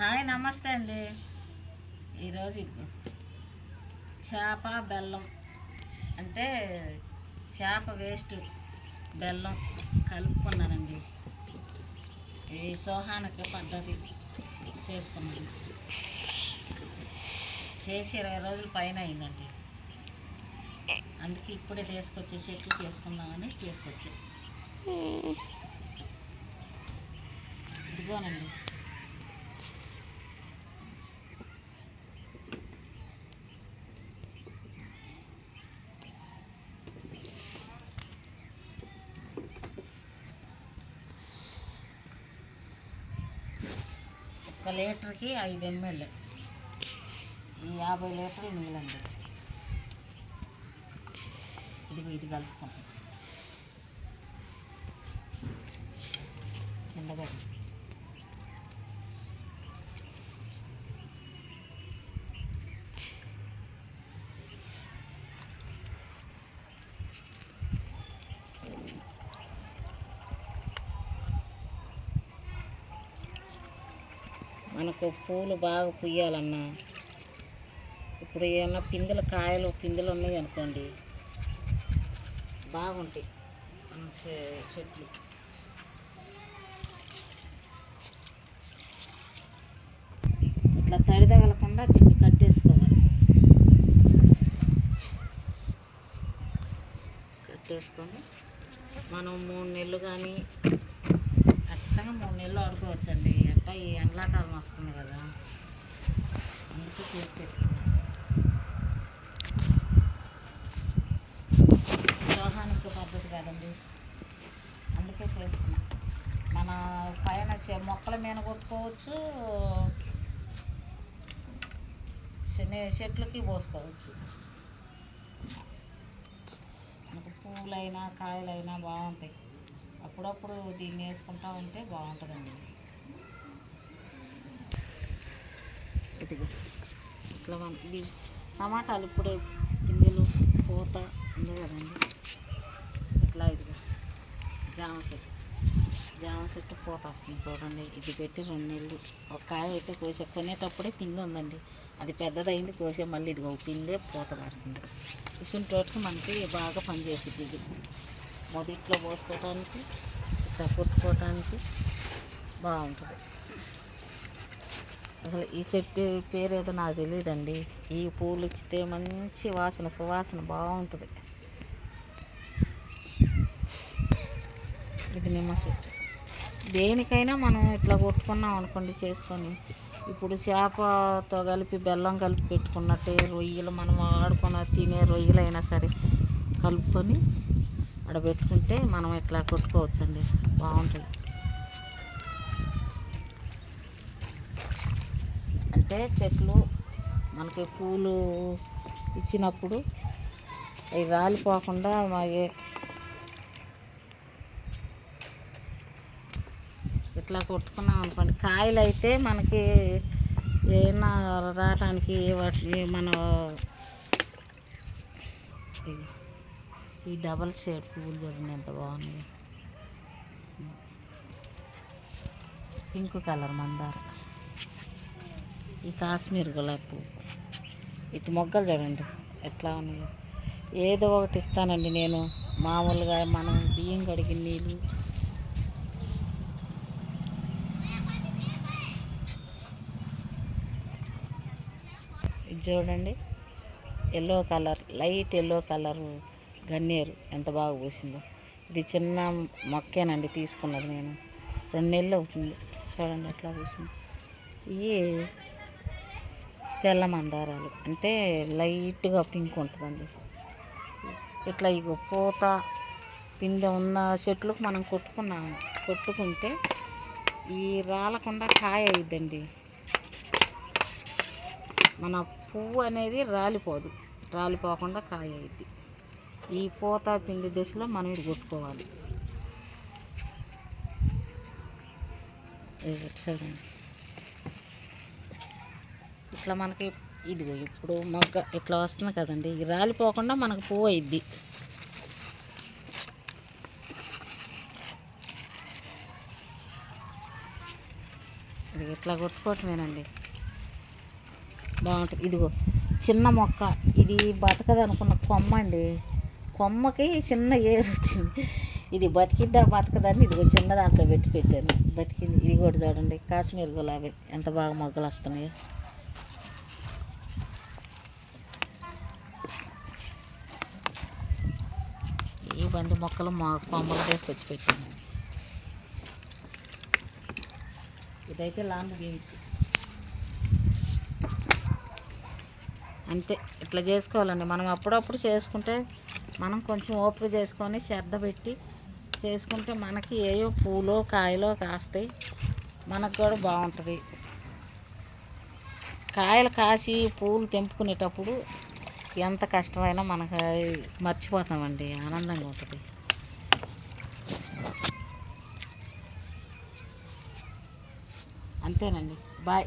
Hi నమస్తే అండి. ఈరోజు ఇది చేప బెల్లం అంటే చేప వేస్ట్ బెల్లం కలుపుకున్నానండి. ఈ సోహానక పద్ధతి చేసుకున్నాను. చేసి 20 రోజుల పైన అయిందండి. అందుకే ఇప్పుడే తీసుకొచ్చి చెట్లు తీసుకుందామని తీసుకొచ్చి ఇదిగోనండి. ఒక లీటర్కి 5 ml, ఈ 50 లీటర్లు నీళ్ళండి. ఇది కలుపుకుంటాం కిందగా. మనకు పూలు బాగా పుయ్యాలన్నా, ఇప్పుడు ఏమన్నా పిందెలు ఉన్నాయి అనుకోండి, బాగుంటాయి చెట్లు. ఇట్లా తడి తగలకుండా దీన్ని కట్టేసుకోవాలి. కట్టేసుకొని మనం 3 నెలలు కానీ ఖచ్చితంగా 3 నెలలు ఆడుకోవచ్చండి. ఎట్టా ఈ ఎండాకాలం వస్తుంది కదా, అందుకే చేసి పెట్టుకున్నాను. సోహానిక పద్ధతి కదండి, అందుకే చేసుకున్నా. మన పైన మొక్కల మీద కొట్టుకోవచ్చు, చెట్లకి పోసుకోవచ్చు. మనకు పువ్వులైనా కాయలైనా బాగుంటాయి. అప్పుడప్పుడు దీన్ని వేసుకుంటా ఉంటే బాగుంటుందండి. ఇదిగో ఇట్లా ఇది టమాటాలు ఇప్పుడే పిందెలు పూత ఉంది కదండి. ఇట్లా ఇదిగో జామ చెట్టు పూత వస్తుంది చూడండి. ఇది పెట్టి 2 నెలలు. ఒక కాయ అయితే కోసే కొనేటప్పుడే పిండి ఉందండి, అది పెద్దదైంది కోసే. మళ్ళీ ఇదిగో పిందే పూత పడుతుంది. ఇసుంటోటికి మనకి బాగా పనిచేసింది. ఇది మొదట్లో పోసుకోవటానికి, ఇట్లా కొట్టుకోవటానికి బాగుంటుంది. అసలు ఈ చెట్టు పేరు ఏదో నాకు తెలియదండి. ఈ పూలు ఇచ్చితే మంచి సువాసన బాగుంటుంది. ఇది నిమ్మ చెట్టు. దేనికైనా మనం ఇట్లా కొట్టుకున్నాం అనుకోండి చేసుకొని, ఇప్పుడు చేపతో కలిపి బెల్లం కలిపి పెట్టుకున్నట్టే రొయ్యలు, మనం తినే రొయ్యలైనా సరే కలుపుకొని పెట్టుకుంటే మనం ఇట్లా కొట్టుకోవచ్చండి, బాగుంటుంది. అంటే చెట్లు మనకి పూలు ఇచ్చినప్పుడు అవి రాలిపోకుండా ఇట్లా కొట్టుకున్నాం అనుకోండి. కాయలు అయితే మనకి ఏమైనా రావటానికి మన ఈ డబల్ షేడ్ పువ్వులు చూడండి ఎంత బాగున్నాయి. పింక్ కలర్ మందార, ఈ కాశ్మీర్ గులాబీ పువ్వు, ఇటు మొగ్గలు చూడండి ఎట్లా ఉన్నాయో. ఏదో ఒకటి ఇస్తానండి నేను. మామూలుగా మనం బియ్యం కడిగిన నీళ్ళు, ఇది చూడండి yellow colour, light yellow colour గన్నేరు ఎంత బాగా పూసిందో. ఇది చిన్న మొక్కేనండి తీసుకున్నది నేను, 2 నెలలు అవుతుంది. చూడండి ఎట్లా పూసింది. ఇవి తెల్ల మందారాలు, అంటే లైట్గా పింక్ ఉంటుందండి. ఇట్లా ఇక పూత పిందె ఉన్న చెట్లకు మనం కొట్టుకుంటే ఈ రాలకుండా కాయ అయిద్దండి. మన పువ్వు అనేది రాలిపోకుండా కాయ అయింది. ఈ పూత పిండి దశలో మనం ఇది కొట్టుకోవాలి. చూడండి ఇట్లా మనకి ఇదిగో ఇప్పుడు మొగ్గ ఇట్లా వస్తుంది కదండి, ఇది రాలిపోకుండా మనకు పువ్వు అయింది. ఇది ఇట్లా కొట్టుకోవటమేనండి, బాగుంటుంది. ఇదిగో చిన్న మొక్క, ఇది బతకదు అనుకున్న కొమ్మ అండి, కొమ్మకి చిన్న ఏరు వచ్చింది. ఇది బతికిద్దా బతకదని ఇదిగో చిన్న దాంట్లో పెట్టాను, బతికింది. ఇది కూడా చూడండి, కాశ్మీర్ గులాబీ ఎంత బాగా మొగ్గలు వస్తున్నాయో. ఈ బంతి మొక్కలు మా కొమ్మలు తీసుకొచ్చి పెట్టాను. ఇదైతే లాంగ్ బీన్స్. అంతే, ఇట్లా చేసుకోవాలండి మనం. అప్పుడప్పుడు చేసుకుంటే, మనం కొంచెం ఓపిక చేసుకొని శ్రద్ధ పెట్టి చేసుకుంటే మనకి ఏయో పూలో కాయలో కాస్తాయి, మనకు కూడా బాగుంటుంది. కాయలు కాసి పూలు తెంపుకునేటప్పుడు ఎంత కష్టమైనా మనకు మర్చిపోతామండి, ఆనందంగా ఉంటుంది. అంతేనండి, బాయ్.